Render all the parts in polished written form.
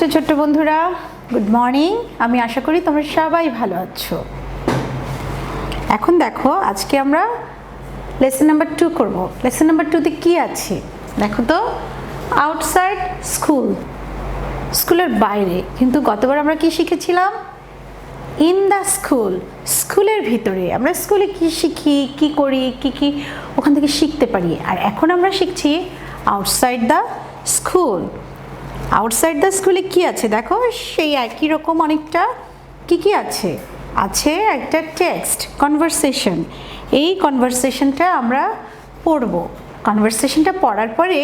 আছো ছোট্ট বন্ধুরা? Good morning. আমি আশা করি তোমরা সবাই ভালো আছো। এখন দেখো, আজকে আমরা লেসন নাম্বার 2 করব। লেসন নাম্বার 2-তে কি আছে দেখো তো। আউটসাইড স্কুল, স্কুলের বাইরে। কিন্তু গতবার আমরা কি শিখেছিলাম? ইন দ্য স্কুল, স্কুলের ভিতরে। আমরা স্কুলে কি শিখি, কি করি, কি ওখান থেকে শিখতে পারি। আর এখন আমরা শিখছি outside the school. Outside the স্কুলে কি আছে দেখো, সেই একই রকম অনেকটা কি আছে। আছে একটা টেক্সট, কনভারসেশন। এই কনভারসেশনটা আমরা পড়ব। কনভারসেশনটা পড়ার পরে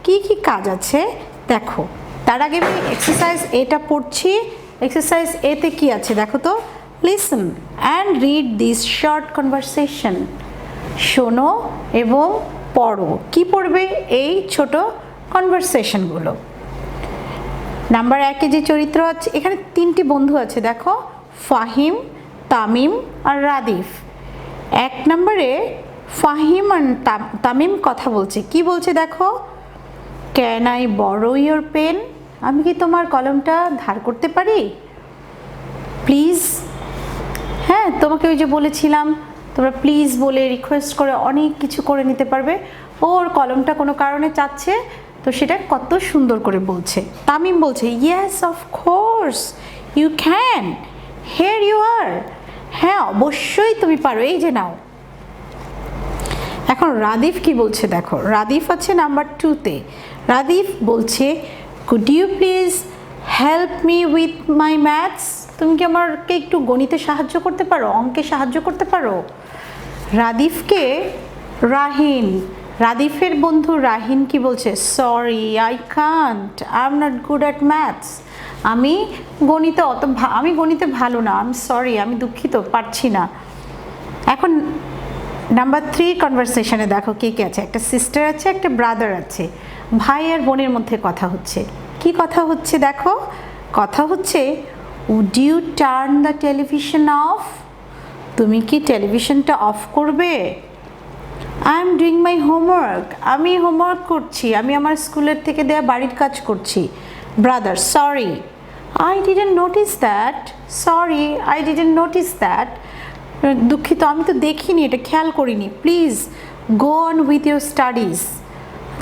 কি কাজ আছে দেখো। তার আগে আমি এক্সারসাইজ এটা পড়ছি। এক্সারসাইজ এতে কি আছে দেখো তো। Listen and read this short conversation. শোনো এবং পড়ো। কি পড়বে? এই ছোট কনভারসেশনগুলো। নাম্বার 1-এ যে চরিত্র আছে, এখানে 3টি বন্ধু আছে দেখো, ফাহিম, তামিম আর রাদিফ। 1 নম্বরে ফাহিম আর তামিম কথা বলছে। কি বলছে দেখো, can I borrow your pen? আমি কি তোমার কলমটা ধার করতে পারি প্লিজ? হ্যাঁ, তোমাকে ওই যে বলেছিলাম তোমরা প্লিজ বলে রিকোয়েস্ট করে অনেক কিছু করে নিতে পারবে। ওর কলমটা কোনো কারণে চাচ্ছে, তো সেটা কত সুন্দর করে বলছে। তামিম বলছে yes of course you can, here you are. হ্যাঁ, অবশ্যই তুমি পারো, এই যে নাও। এখন রাদিফ কি বলছে দেখো। রাদিফ আছে নাম্বার 2-তে। রাদিফ বলছে could you please help me with my maths? তুমি কি আমাকে একটু গণিতে সাহায্য করতে পারো, অঙ্কে সাহায্য করতে পারো? রাদিফকে রাদিফের বন্ধু রাহিন কি বলছে, sorry I Kant, I am not good at maths. আমি গণিতে ভালো না, আমি সরি, আমি দুঃখিত, পারছি না। এখন নাম্বার 3 কনভারসেশনে দেখো কে আছে। একটা সিস্টার আছে, একটা ব্রাদার আছে। ভাই আর বোনের মধ্যে কথা হচ্ছে। কি কথা হচ্ছে দেখো। কথা হচ্ছে would you turn the television off? তুমি কি টেলিভিশনটা অফ করবে? I am doing my homework, আমি হোমওয়ার্ক করছি, আমি আমার স্কুলের থেকে দেওয়া বাড়ির কাজ করছি। Brother, sorry I didn't notice that, sorry I didn't notice that, দুঃখিত, আমি তো দেখিনি, এটা খেয়াল করিনি, please go on with your studies.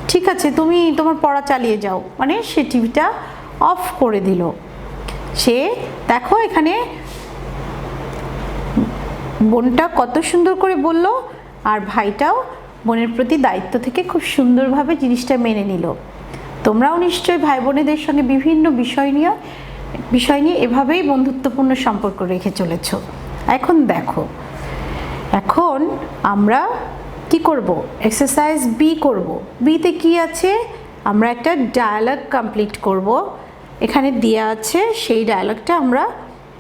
ঠিক আছে, তুমি তোমার পড়া চালিয়ে যাও। মানে সে টিভিটা অফ করে দিল। সে দেখো এখানে বোনটা কত সুন্দর করে বলল, আর ভাইটাও বোনের প্রতি দায়িত্ব থেকে খুব সুন্দরভাবে জিনিসটা মেনে নিল। তোমরাও নিশ্চয়ই ভাই বোনেদের সঙ্গে বিভিন্ন বিষয় নিয়ে এভাবেই বন্ধুত্বপূর্ণ সম্পর্ক রেখে চলেছ। এখন দেখো, এখন আমরা কি করব? এক্সারসাইজ বি করব। বিতে কি আছে? আমরা একটা ডায়ালগ কমপ্লিট করব। এখানে দেওয়া আছে, সেই ডায়ালগটা আমরা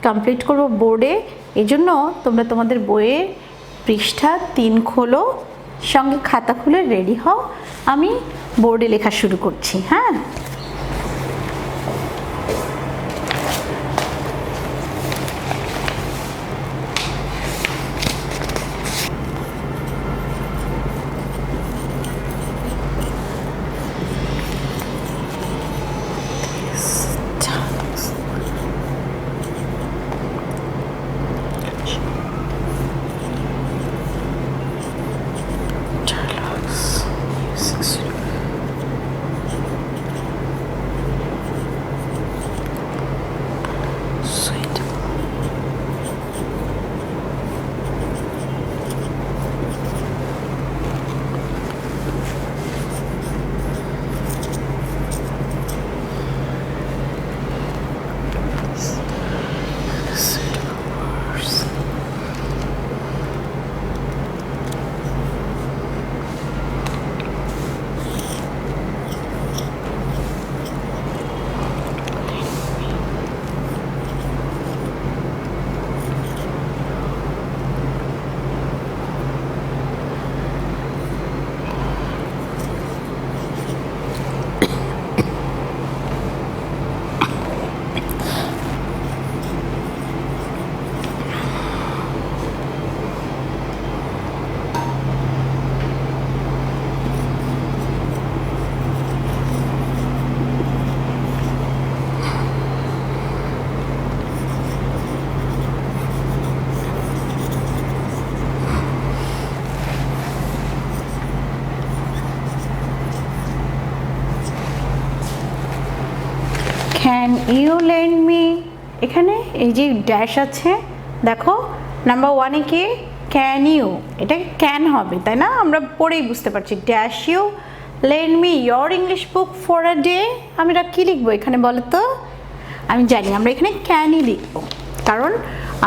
কমপ্লিট করব বোর্ডে। এজন্য তোমরা তোমাদের বইয়ের পৃষ্ঠা 3 খোলো, সঙ্গে খাতা খুলে রেডি হও। আমি বোর্ডে লেখা শুরু করছি। হ্যাঁ, ক্যান ইউ লেন্ড মি, এখানে এই যে ড্যাশ আছে দেখো নাম্বার ওয়ানে কি ক্যান ইউ, এটা ক্যান হবে তাই না, আমরা পড়েই বুঝতে পারছি। Dash you lend me your English book for a day, আমরা কি লিখবো এখানে বলো তো? আমি জানি আমরা এখানে ক্যানই লিখবো, কারণ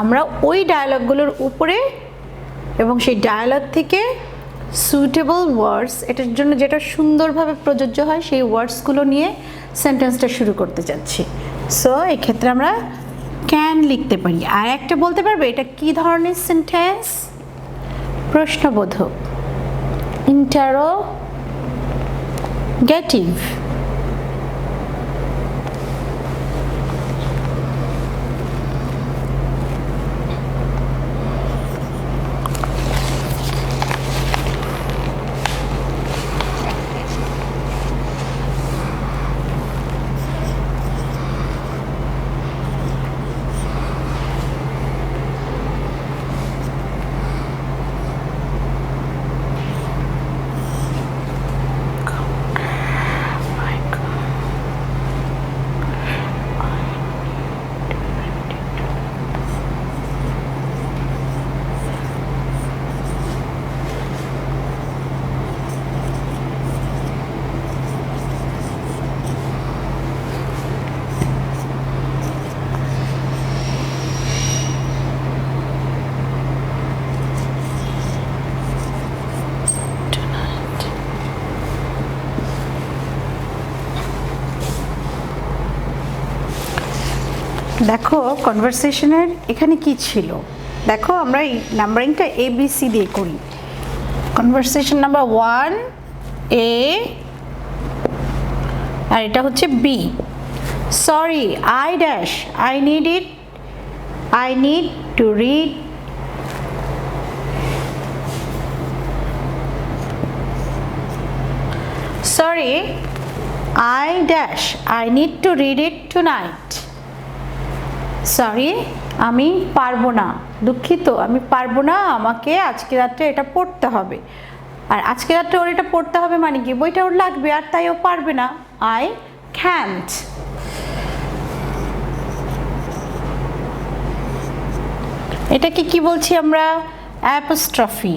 আমরা ওই ডায়ালগগুলোর উপরে এবং সেই ডায়ালগ থেকে সুইটেবল ওয়ার্ডস, এটার জন্য যেটা সুন্দরভাবে প্রযোজ্য হয় সেই ওয়ার্ডসগুলো নিয়ে সেন্টেন্সটা শুরু করতে যাচ্ছি। সো এক্ষেত্রে আমরা ক্যান লিখতে পারি। আর একটা বলতে পারবে এটা কি ধরনের সেন্টেন্স? প্রশ্নবোধক, ইন্টারোগেটিভ। দেখো কনভারসেশনের এখানে কি ছিল, দেখো আমরা এই নাম্বারিংটা ABC দিয়ে করি। কনভারসেশন নাম্বার 1 A আর এটা হচ্ছে B। Sorry I dash I need to read sorry I dash I need to read it tonight. Sorry আমি পারবো না, দুঃখিত আমি পারবো না, আমাকে আজকে রাত্রে এটা পড়তে হবে। আর আজকে রাত্রে ওর এটা পড়তে হবে মানে কি, বইটা ওর লাগবে আর তাই ও পারবে না, আই ক্যান্ট। এটাকে কি বলছি আমরা? অ্যাপোস্ট্রফি।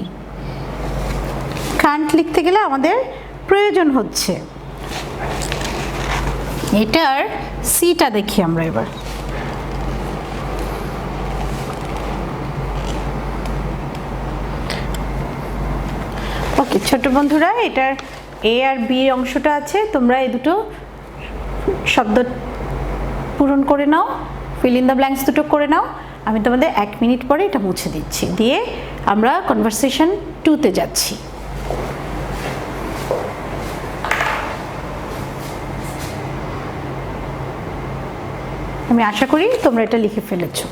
ক্যান্ট লিখতে গেলে আমাদের প্রয়োজন হচ্ছে। এটার সিটা দেখি আমরা এবার। ওকে ছোট বন্ধুরা, এটার এ আর বি অংশটা আছে, তোমরা এই দুটো শব্দ পূরণ করে নাও, ফিল ইন দ্য ব্ল্যাঙ্কস দুটো করে নাও। আমি তোমাদের 1 মিনিট পরে এটা মুছে দিচ্ছি, দিয়ে আমরা কনভারসেশন 2-তে যাচ্ছি। আমি আশা করি তোমরা এটা লিখে ফেলেছো।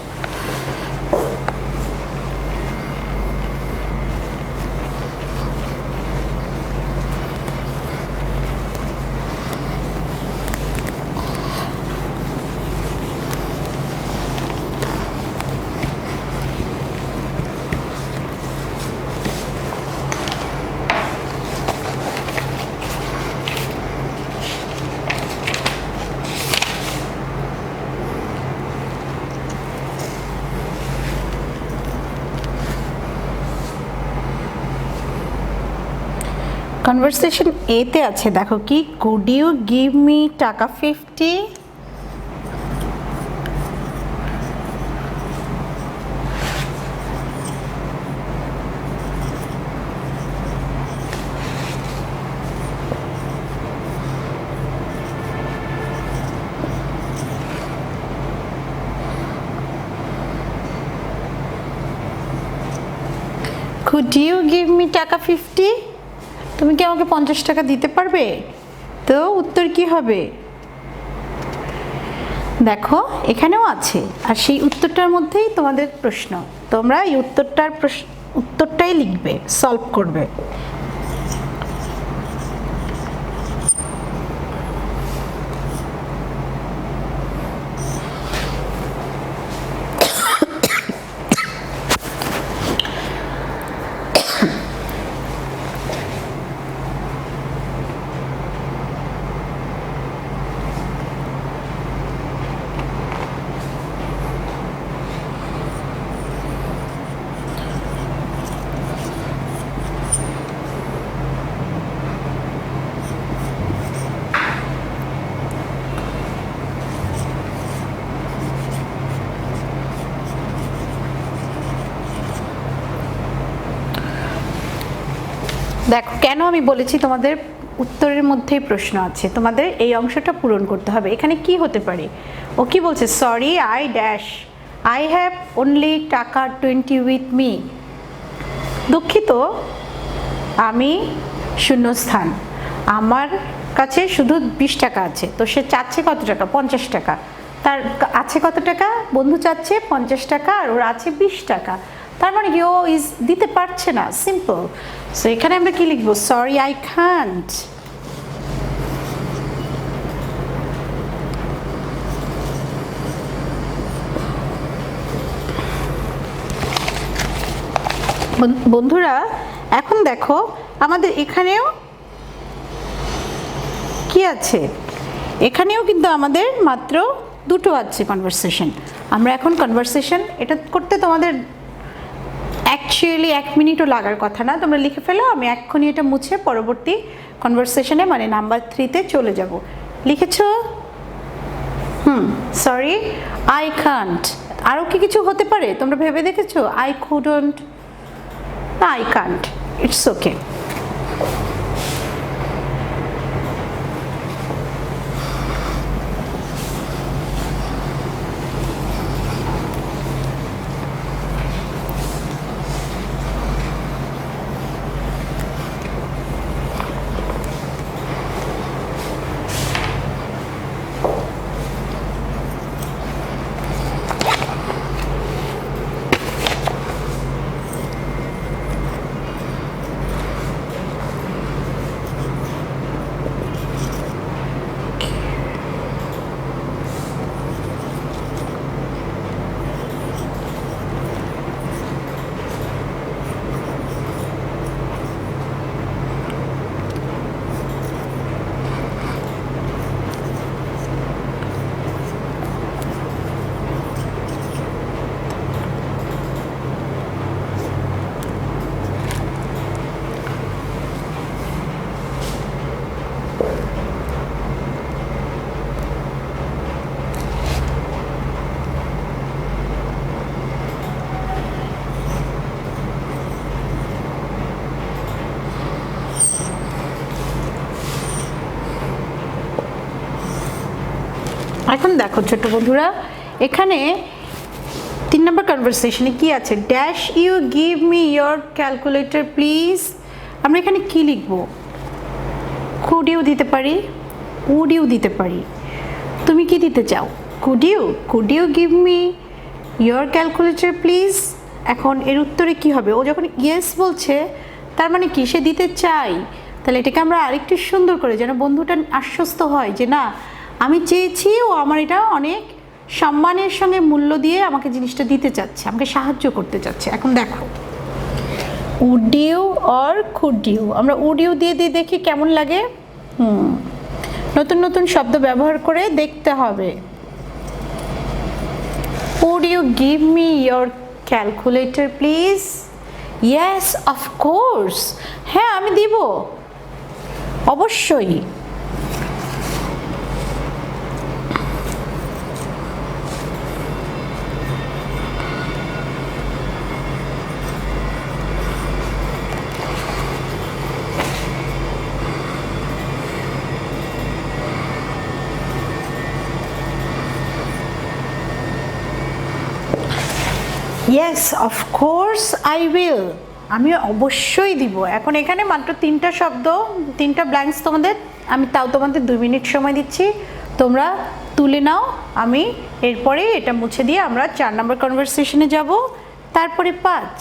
কনভারসেশন এতে আছে দেখো কি, কুড ইউ গিভ মি টাকা 50? কুড ইউ গিভ মি টাকা 50? তুমি কি আমাকে 50 টাকা দিতে পারবে? তো উত্তর কি হবে? দেখো এখানেও আছে, আর সেই উত্তরটার মধ্যেই তোমাদের প্রশ্ন, তোমরা এই উত্তরটাই লিখবে, সলভ করবে। দেখো কেন আমি বলেছি তোমাদের উত্তরের মধ্যেই প্রশ্ন আছে, তোমাদের এই অংশটা পূরণ করতে হবে। এখানে কি হতে পারে, ও কি বলছে, sorry I dash, I have only টাকা 20 উইথ মি, দুঃখিত আমি শূন্যস্থান, আমার কাছে শুধু 20 টাকা আছে। তো সে চাচ্ছে কত টাকা, 50 টাকা। তার আছে কত টাকা, বন্ধু চাচ্ছে 50 টাকা আর ওর আছে 20 টাকা। তার মানে কি ও দিতে পারছে না, সিম্পল। সো এখানে আমরা কি লিখবো, সরি আই কান্ট। বন্ধুরা এখন দেখো আমাদের এখানেও কি আছে, এখানেও কিন্তু আমাদের মাত্র দুটো আছে কনভারসেশন। আমরা এখন কনভারসেশন এটা করতে তোমাদের অ্যাকচুয়ালি 1 মিনিটও লাগার কথা না, তোমরা লিখে ফেলো, আমি এক্ষুনি এটা মুছে পরবর্তী কনভারসেশনে মানে নাম্বার 3-তে চলে যাব। লিখেছো? Sorry I can't. আরও কি কিছু হতে পারে তোমরা ভেবে দেখেছো? আই কুডন্ট, না আই কান্ট, ইটস ওকে। এখন দেখো ছোট বন্ধুরা, এখানে 3 নম্বর কনভারসেশনে কি আছে, dash you give me your calculator please. আমরা এখানে কি লিখব, কুড ইউ দিতে পারি, উড ইউ দিতে পারি। তুমি কি দিতে চাও, could you give me your calculator please. এখন এর উত্তরে কি হবে, ও যখন ইয়েস বলছে তার মানে কি সে দিতে চাই। তাহলে এটাকে আমরা আরেকটু সুন্দর করে যেন বন্ধুটা আশ্বস্ত হয় যে না আমি চেয়েছি, ও আমার এটা অনেক সম্মানের সঙ্গে মূল্য দিয়ে আমাকে জিনিসটা দিতে চাচ্ছে, আমাকে সাহায্য করতে চাচ্ছে। এখন দেখো would you or could you, আমরা উড ইউ দিয়ে দিয়ে দেখি কেমন লাগে। নতুন নতুন শব্দ ব্যবহার করে দেখতে হবে। Would you give me your calculator please. Yes of course, হ্যাঁ আমি দিব, অবশ্যই। ইয়েস অফকোর্স আই উইল, আমি অবশ্যই দিব। এখন এখানে মাত্র 3টা শব্দ, 3টা ব্ল্যাঙ্কস তোমাদের, আমি তাও তোমাদের 2 মিনিট সময় দিচ্ছি, তোমরা তুলে নাও। আমি এরপরে এটা মুছে দিয়ে আমরা 4 নম্বর কনভারসেশনে যাব, তারপরে 5।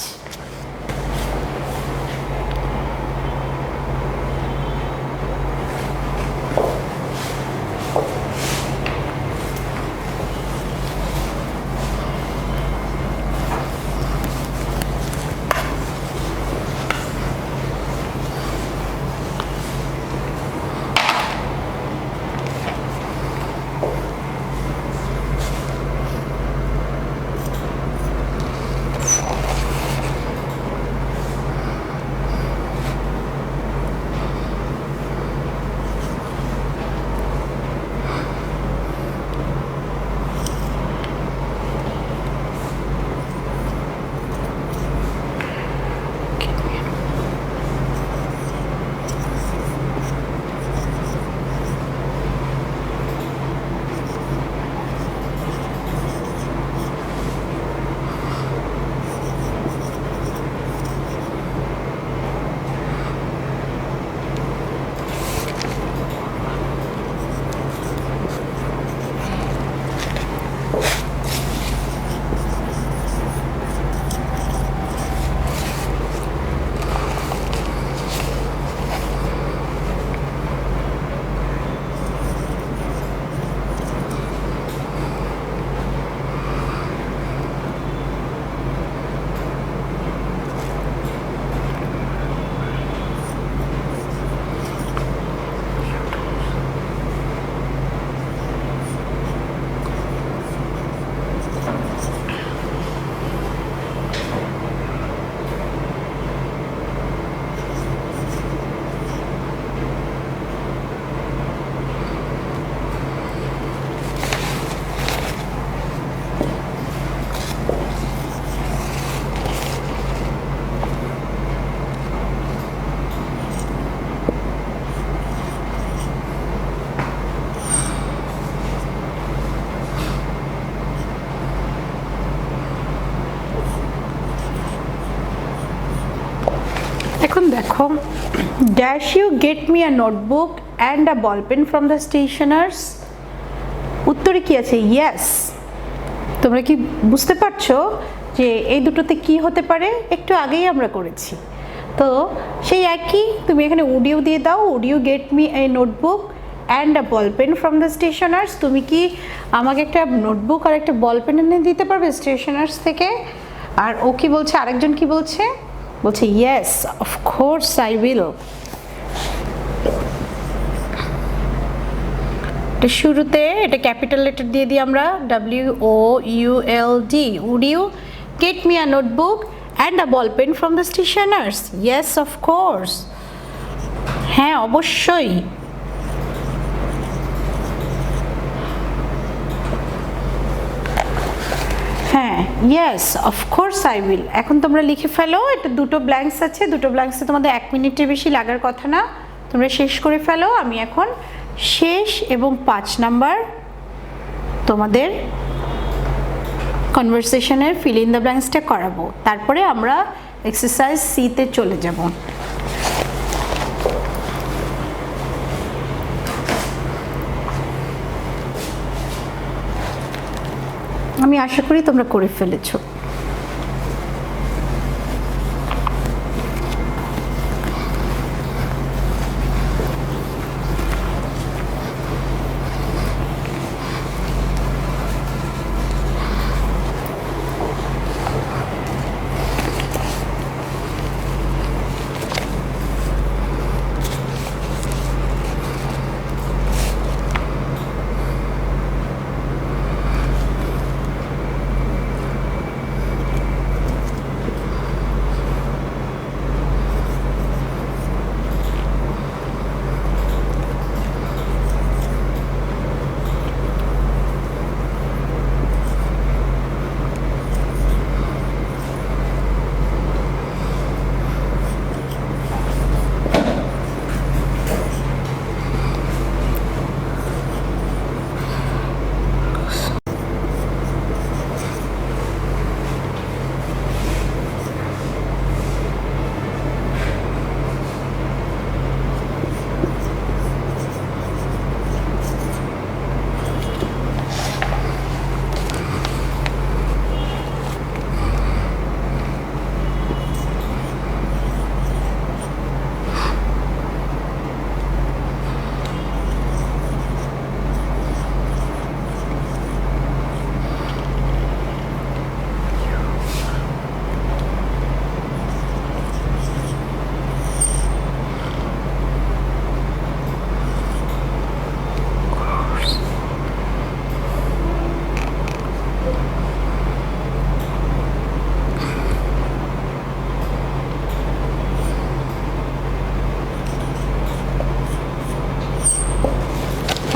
এখন দেখো, dash you get me a notebook and a ball pen from the stationers. উত্তরে কি আছে? ইয়েস। তোমরা কি বুঝতে পারছো যে এই দুটোতে কি হতে পারে? একটু আগেই আমরা করেছি, তো সেই একই তুমি এখানে উড ইউ দিয়ে দাও। Would you get me a notebook and a ball pen from the stationers. তুমি কি আমাকে একটা নোটবুক আর একটা বল পেন এনে দিতে পারবে স্টেশনার্স থেকে? আর ও কি বলছে, আরেকজন কি বলছে? বলছে ইয়েস অফকোর্স আই উইল। এটা শুরুতে এটা ক্যাপিটাল লেটার দিয়ে দিই আমরা, WOULD। Would you get me a notebook and a ball pen from the stationers? Yes of course, হ্যাঁ অবশ্যই। হ্যাঁ, ইয়েস অফকোর্স আই উইল। এখন তোমরা লিখে ফেলো। এটা দুটো ব্ল্যাঙ্কস আছে, দুটো ব্ল্যাঙ্কসে তোমাদের 1 মিনিটের বেশি লাগার কথা না, তোমরা শেষ করে ফেলো। আমি এখন শেষ এবং 5 নাম্বার তোমাদের কনভারসেশনের ফিল ইন দ্য ব্ল্যাঙ্কসটা করাবো, তারপরে আমরা এক্সারসাইজ সিতে চলে যাব। আমি আশা করি তোমরা করে ফেলেছো।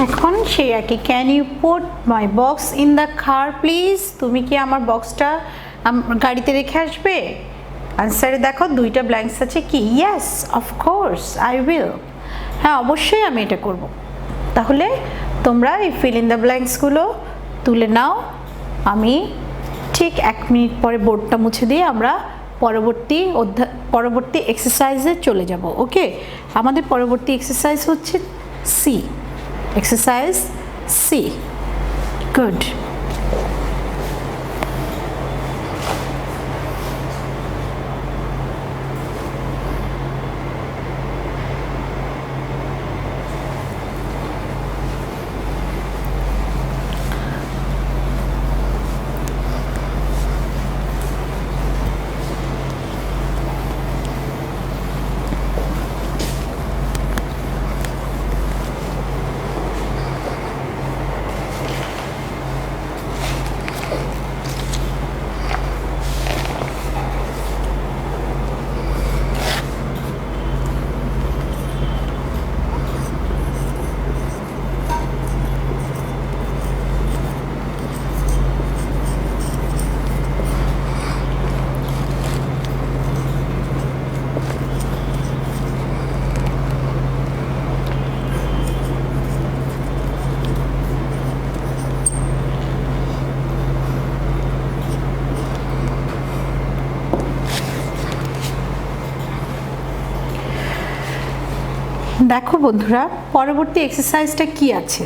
এখন সেই একই, can you put my box in the car please? তুমি কি আমার বক্সটা গাড়িতে রেখে আসবে? আনসারে দেখো দুইটা ব্ল্যাঙ্কস আছে, কি? Yes of course I will. হ্যাঁ অবশ্যই আমি এটা করব। তাহলে তোমরা এই ফিল ইন দ্য ব্ল্যাঙ্কসগুলো তুলে নাও। আমি ঠিক 1 মিনিট পরে বোর্ডটা মুছে দিয়ে আমরা পরবর্তী এক্সারসাইজে চলে যাব। ওকে, আমাদের পরবর্তী এক্সারসাইজ হচ্ছে সি। Exercise C. Good. দেখো বন্ধুরা, পরবর্তী এক্সারসাইজটা কি আছে।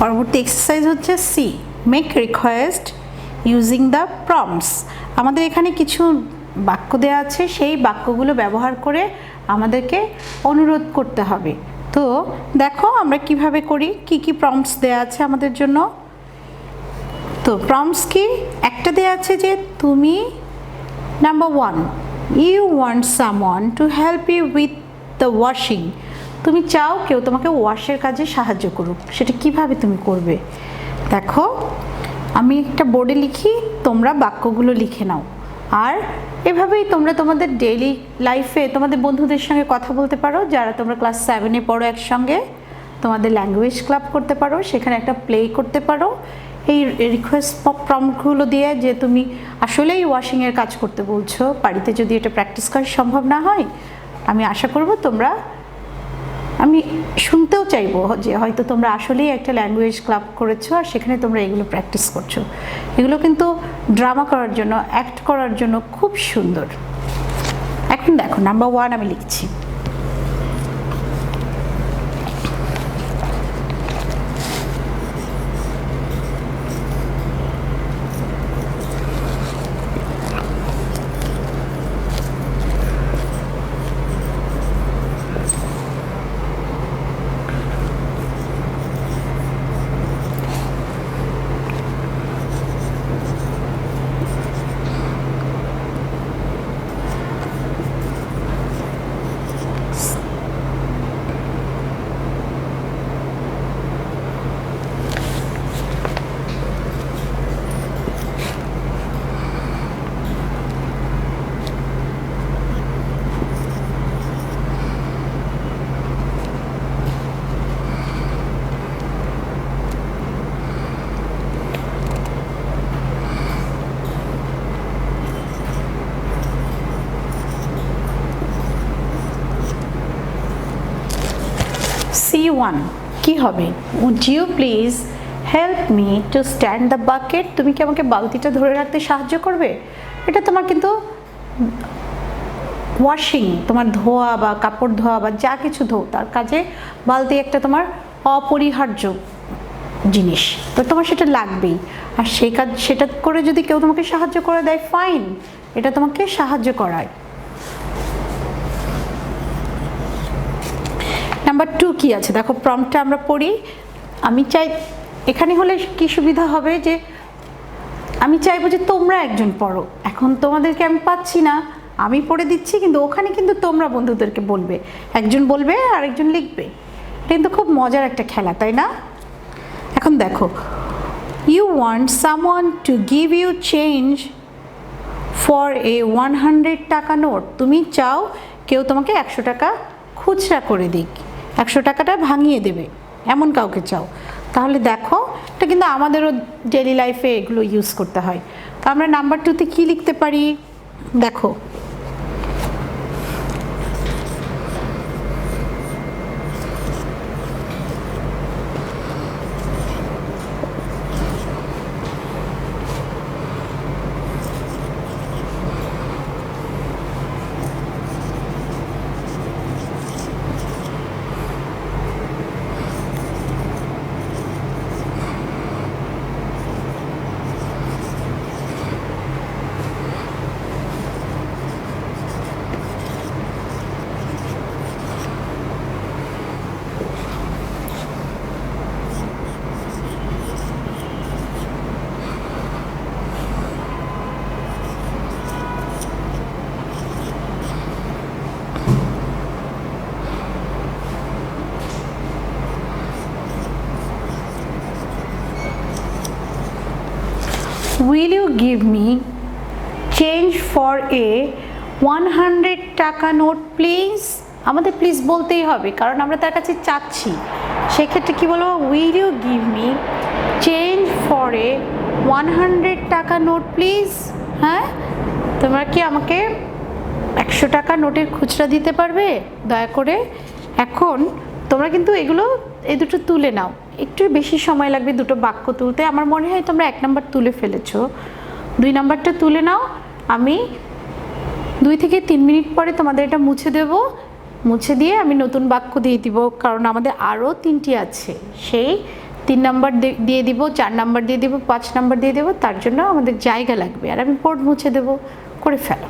পরবর্তী এক্সারসাইজ হচ্ছে C, make request using the prompts. আমাদের এখানে কিছু বাক্য দেওয়া আছে, সেই বাক্যগুলো ব্যবহার করে আমাদেরকে অনুরোধ করতে হবে। তো দেখো আমরা কিভাবে করি, কি কি প্রম্পটস দেওয়া আছে আমাদের জন্য। তো প্রম্পটস কি, একটা দেওয়া আছে যে তুমি, number 1, you want someone to help you with the washing. তুমি চাও কেউ তোমাকে ওয়াশের কাজে সাহায্য করুক, সেটা কিভাবে তুমি করবে। দেখো আমি একটা বোর্ডে লিখি, তোমরা বাক্যগুলো লিখে নাও। আর এভাবেই তোমরা তোমাদের ডেইলি লাইফে তোমাদের বন্ধুদের সঙ্গে কথা বলতে পারো, যারা তোমরা ক্লাস 7-এ পড়ো একসঙ্গে। তোমাদের ল্যাঙ্গুয়েজ ক্লাব করতে পারো, সেখানে একটা প্লে করতে পারো এই রিকোয়েস্ট প্রম্পটগুলো দিয়ে, যে তুমি আসলেই ওয়াশিংয়ের কাজ করতে বলছো। বাড়িতে যদি এটা প্র্যাকটিস করা সম্ভব না হয়, আমি আশা করব তোমরা, আমি শুনতেও চাইবো যে হয়তো তোমরা আসলেই একটা ল্যাঙ্গুয়েজ ক্লাব করেছো আর সেখানে তোমরা এগুলো প্র্যাকটিস করছো। এগুলো কিন্তু ড্রামা করার জন্য, অ্যাক্ট করার জন্য খুব সুন্দর। এখন দেখো নাম্বার 1 আমি লিখছি। C1 কি হবে, would you please help me to stand the bucket? তুমি কি আমাকে বালতিটা ধরে রাখতে সাহায্য করবে। এটা তোমার কিন্তু ওয়াশিং, তোমার ধোয়া বা কাপড় ধোয়া বা যা কিছু ধো তার কাজে বালতি একটা তোমার অপরিহার্য জিনিস, তো তোমার সেটা লাগবেই। আর সেই কাজ, সেটা করে যদি কেউ তোমাকে সাহায্য করে দেয়, ফাইন, এটা তোমাকে সাহায্য করায়। নাম্বার 2 কি আছে দেখো, প্রম্পটটা আমরা পড়ি। আমি চাই, এখানে হলে কি সুবিধা হবে যে আমি চাইবো যে তোমরা একজন পড়ো। এখন তোমাদেরকে আমি পাচ্ছি না, আমি পড়ে দিচ্ছি, কিন্তু ওখানে কিন্তু তোমরা বন্ধুদেরকে বলবে, একজন বলবে আর একজন লিখবে। এটা কিন্তু খুব মজার একটা খেলা, তাই না। এখন দেখো, you want someone to give you change for a 100 taka note. তুমি চাও কেউ তোমাকে 100 টাকা খুচরা করে দিক, 100 টাকাটা ভাঙিয়ে দেবে, এমন কাউকে চাও। তাহলে দেখো, এটা কিন্তু আমাদেরও ডেইলি লাইফে এগুলো ইউজ করতে হয়। তো আমরা নাম্বার 2-তে কী লিখতে পারি দেখো, will you give me change for a 100 taka note please. আমাদের প্লিজ বলতেই হবে, কারণ আমরা তার কাছে চাচ্ছি। সেক্ষেত্রে কি বলবো, will you give me change for a 100 taka note please. হ্যাঁ, তোমরা কি আমাকে 100 টাকা নোটের খুচরা দিতে পারবে দয়া করে। এখন তোমরা কিন্তু এগুলো, এই দুটো তুলে নাও, একটু বেশি সময় লাগবে দুটো বাক্য তুলতে। আমার মনে হয় তোমরা 1 নাম্বার তুলে ফেলেছো, 2 নাম্বারটা তুলে নাও। আমি 2 থেকে 3 মিনিট পরে তোমাদের এটা মুছে দেব, মুছে দিয়ে আমি নতুন বাক্য দিয়ে দিব, কারণ আমাদের আরও 3টি আছে। সেই 3 নাম্বার দিয়ে দিব, 4 নাম্বার দিয়ে দিব, 5 নাম্বার দিয়ে দেবো, তার জন্য আমাদের জায়গা লাগবে। আর আমি বোর্ড মুছে দেব। করে ফেলো।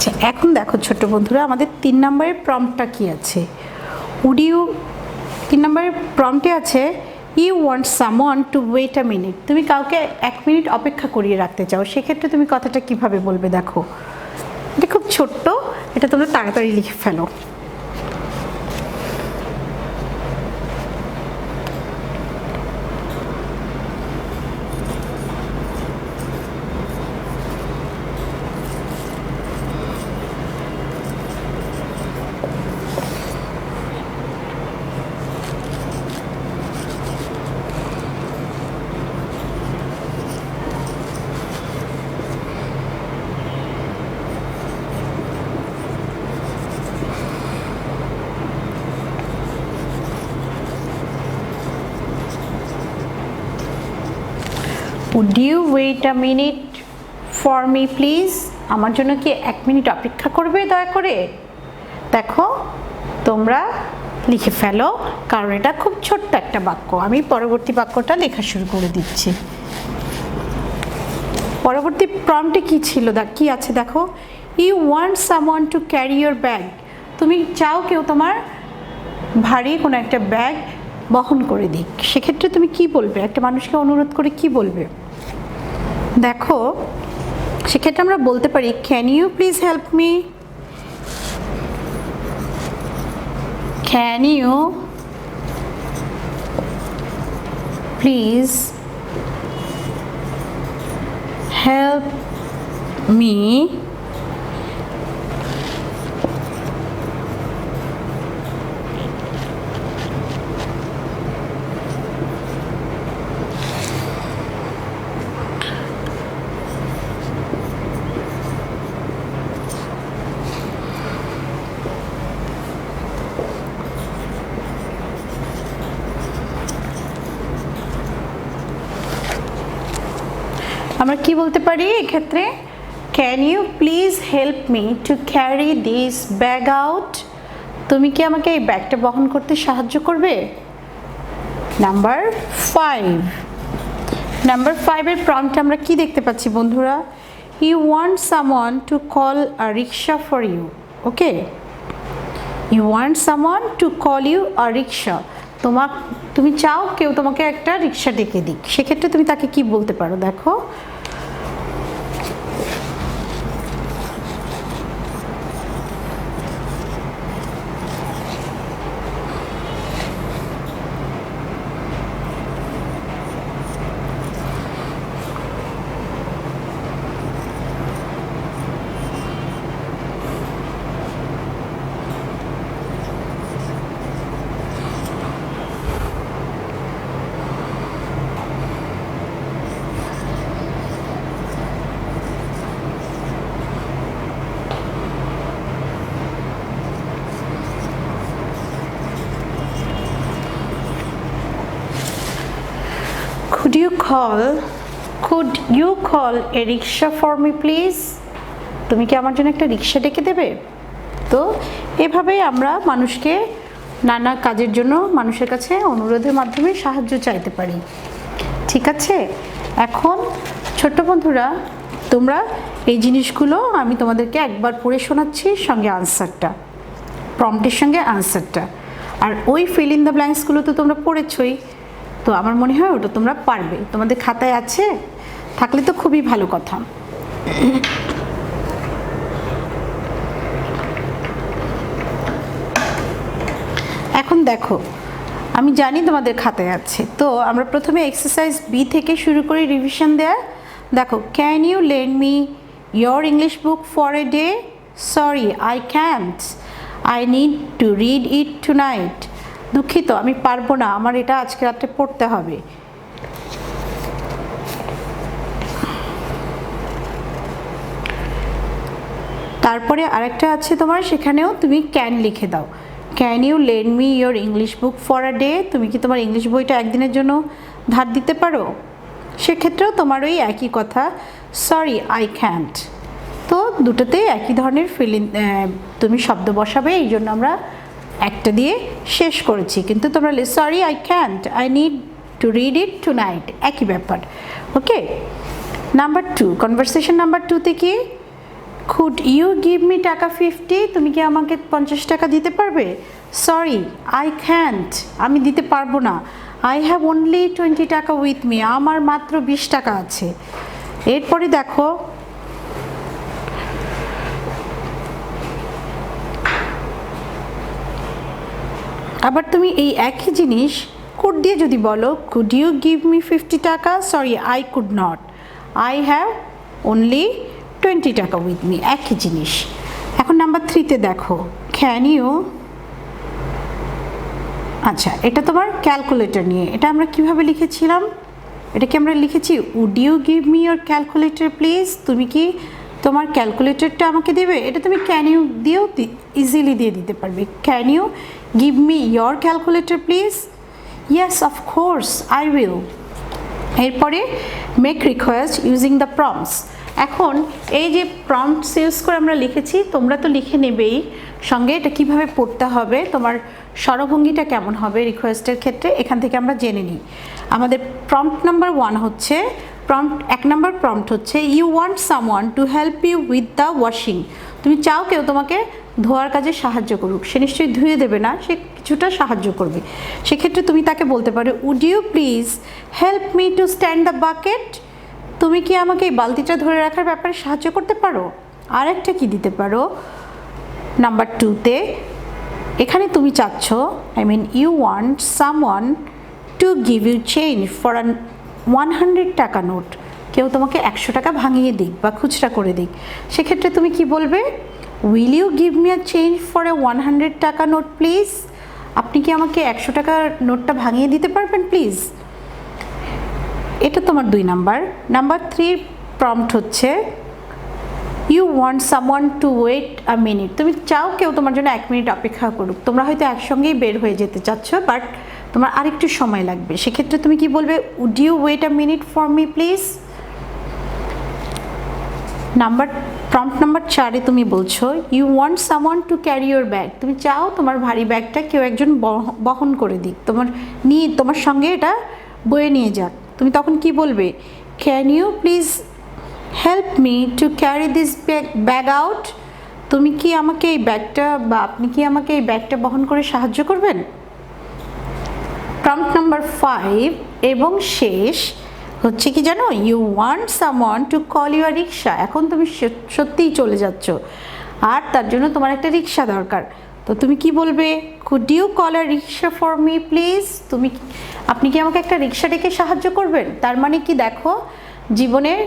আচ্ছা, এখন দেখো ছোট বন্ধুরা, আমাদের 3 নম্বরের প্রম্পটটা কি আছে। উড ইউ 3 নম্বরের প্রম্পটে আছে you want someone to wait a minute. তুমি কাউকে 1 মিনিট অপেক্ষা করিয়ে রাখতে চাও, সেক্ষেত্রে তুমি কথাটা কিভাবে বলবে? দেখো, এটা খুব ছোট্ট, এটা তোমরা তাড়াতাড়ি লিখে ফেলো। Would you wait a minute for me please? আমার জন্য কি 1 মিনিট অপেক্ষা করবে দয়া করে? দেখো, তোমরা লিখে ফেলো, কারণ এটা খুব ছোট্ট একটা বাক্য। আমি পরবর্তী বাক্যটা লেখা শুরু করে দিচ্ছি। পরবর্তী প্রম্পটে কি ছিল, কি আছে দেখো, you want someone to carry your bag. তুমি চাও কেউ তোমার ভারী কোনো একটা ব্যাগ বহন করে দিক, সেক্ষেত্রে তুমি কি বলবে? একটা মানুষকে অনুরোধ করে কি বলবে? দেখো, সেক্ষেত্রে আমরা বলতে পারি, can you please help me? Can you please help me? আমরা কি বলতে পারি এক্ষেত্রে? Can you please help me to carry this bag out? তুমি কি আমাকে এই ব্যাগটা বহন করতে সাহায্য করবে? নাম্বার 5। নাম্বার 5-এর প্রম্পটে আমরা কি দেখতে পাচ্ছি বন্ধুরা? You want someone to call a rickshaw for you. Okay, you want someone to call you a rickshaw. তুমি চাও কেউ তোমাকে একটা রিক্সা ডেকে দিক, সেক্ষেত্রে তুমি তাকে কি বলতে পারো? দেখো, Could you call a rickshaw for me please? তুমি কি আমার জন্য একটা রিক্সা ডেকে দেবে? তো এভাবেই আমরা মানুষকে নানা কাজের জন্য মানুষের কাছে অনুরোধের মাধ্যমে সাহায্য চাইতে পারি। ঠিক আছে, এখন ছোট্ট বন্ধুরা, তোমরা এই জিনিসগুলো আমি তোমাদেরকে একবার পড়ে শোনাচ্ছি, সঙ্গে আনসারটা, প্রম্পটের সঙ্গে আনসারটা। আর ওই ফিল ইন দ্য ব্ল্যাঙ্কসগুলো তো তোমরা পড়েছই, তো আমার মনে হয় ওটা তোমরা পারবে। তোমাদের খাতায় আছে, থাকলে তো খুবই ভালো কথা। এখন দেখো, আমি জানি তোমাদের খাতায় আছে, তো আমরা প্রথমে এক্সারসাইজ বি থেকে শুরু করি রিভিশন দেয়া। দেখো, can you lend me your English book for a day? Sorry, I can't, I need to read it tonight. দুঃখিত, আমি পারবো না, আমার এটা আজকে রাতে পড়তে হবে। তারপরে আরেকটা আছে তোমার, সেখানেও তুমি ক্যান লিখে দাও। Can you lend me your English book for a day? তুমি কি তোমার ইংলিশ বইটা একদিনের জন্য ধার দিতে পারো? সেক্ষেত্রেও তোমার ওই একই কথা, সরি আই ক্যান্ট। তো দুটোতেই একই ধরনের ফিলিং, তুমি শব্দ বসাবে, এই জন্য আমরা একটা দিয়ে শেষ করেছি। কিন্তু তোমরা sorry I can't, I need to read it tonight, একই ব্যাপার। ওকে, নাম্বার 2, কনভারসেশন নাম্বার 2তে কি, কুড ইউ গিভ মি টাকা 50? তুমি কি আমাকে 50 টাকা দিতে পারবে? সরি আই ক্যান্ট, আমি দিতে পারবো না। আই হ্যাভ অনলি 20 টাকা উইথ মি, আমার মাত্র 20 টাকা আছে। এরপরে দেখো, আবার তুমি এই একই জিনিস কুড দিয়ে যদি বলো, কুড ইউ গিভ মি 50 টাকা? Sorry I could not, I have only 20 টাকা উইথ মি, একই জিনিস। এখন নাম্বার 3তে দেখো, ক্যান ইউ, আচ্ছা এটা তোমার ক্যালকুলেটর নিয়ে। এটা আমরা কিভাবে লিখেছিলাম? এটাকে আমরা লিখেছি would you give me your calculator please? তুমি কি তোমার ক্যালকুলেটরটা আমাকে দেবে? এটা তুমি ক্যান ইউ দিয়েও ইজিলি দিয়ে দিতে পারবে। Can you give me your calculator please? Yes of course I will. এরপরে make request using the prompts. এখন এই যে প্রম্পটস ইউজ করে আমরা লিখেছি, তোমরা তো লিখে নেবেই সঙ্গে এটা কিভাবে পড়তে হবে, তোমার স্বরভঙ্গিটা কেমন হবে রিকোয়েস্টের ক্ষেত্রে, এখান থেকে আমরা জেনে নিই। আমাদের প্রম্পট নাম্বার 1 হচ্ছে, এক নম্বর প্রম্পট হচ্ছে, you want someone to help you with the washing. তুমি চাও কেউ তোমাকে ধোয়ার কাজে সাহায্য করুক, সে নিশ্চয়ই ধুয়ে দেবে না, সে কিছুটা সাহায্য করবে। সেক্ষেত্রে তুমি তাকে বলতে পারো, would you please help me to stand the bucket? তুমি কি আমাকে এই বালতিটা ধরে রাখার ব্যাপারে সাহায্য করতে পারো? আরেকটা কি দিতে পারো নাম্বার 2তে, এখানে তুমি চাচ্ছ, you want someone to give you change for 100 taka note. কেউ তোমাকে 100 টাকা ভাঙিয়ে দিক বা খুচরা করে দিক, সেক্ষেত্রে তুমি কি বলবে? Will you give me a change for 100 taka note please? আপনি কি আমাকে 100 টাকার নোটটা ভাঙিয়ে দিতে পারবেন প্লিজ? এটা তোমার 2 নাম্বার। নাম্বার 3 প্রম্পট হচ্ছে, you want someone to wait a minute. তুমি চাও কেউ তোমার জন্য 1 মিনিট অপেক্ষা করুক। তোমরা হয়তো একসঙ্গেই বের হয়ে যেতে চাচ্ছ, বাট তোমার আরেকটু সময় লাগবে, সেক্ষেত্রে তুমি কি বলবে? Would you wait a minute for me please? Prompt number 4-এ তুমি বলছো, you want someone to carry your bag. তুমি চাও তোমার ভারী ব্যাগটা কেউ একজন বহন করে দিক, তোমার সঙ্গে এটা বয়ে নিয়ে যাক। তুমি তখন কি বলবে? Can you please help me to carry this bag out? তুমি কি আমাকে এই ব্যাগটা, বা আপনি কি আমাকে এই ব্যাগটা বহন করে সাহায্য করবেন? প্রম্পট নাম্বার 5 এবং শেষ হচ্ছে কি জানো, you want someone to call you a rickshaw. এখন তুমি সত্যিই চলে যাচ্ছ, আর তার জন্য তোমার একটা রিক্সা দরকার। তো তুমি কি বলবে? Could you call a rickshaw for me please? আপনি কি আমাকে একটা রিক্সা ডেকে সাহায্য করবেন? তার মানে কি, দেখো, জীবনের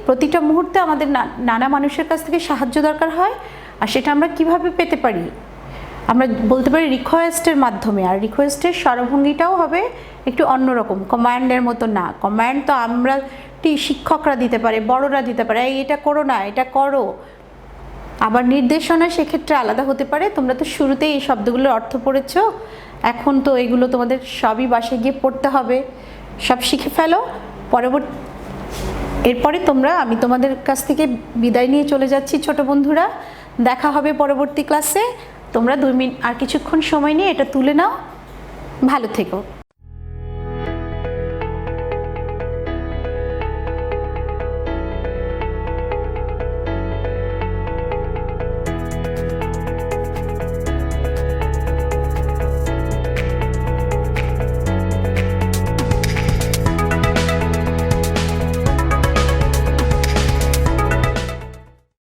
প্রতিটা মুহূর্তে আমাদের নানা মানুষের কাছ থেকে সাহায্য দরকার হয়, আর সেটা আমরা কিভাবে পেতে পারি? আমরা বলতে পারি রিকোয়েস্টের মাধ্যমে। আর রিকোয়েস্টের স্বরভঙ্গিটাও হবে একটু অন্যরকম, কমান্ডের মতো না। কমান্ড তো আমরা শিক্ষকরা দিতে পারে, বড়রা দিতে পারে, এটা করো না, এটা করো। আবার নির্দেশনা সেক্ষেত্রে আলাদা হতে পারে। তোমরা তো শুরুতেই এই শব্দগুলোর অর্থ পড়েছো, এখন তো এগুলো তোমাদের সবই বাসায় গিয়ে পড়তে হবে, সব শিখে ফেলো। এরপরে আমি তোমাদের কাছ থেকে বিদায় নিয়ে চলে যাচ্ছি ছোট বন্ধুরা। দেখা হবে পরবর্তী ক্লাসে। তোমরা 2 মিনিট আর কিছুক্ষণ সময় নিয়ে এটা তুলে নাও। ভালো থেকো।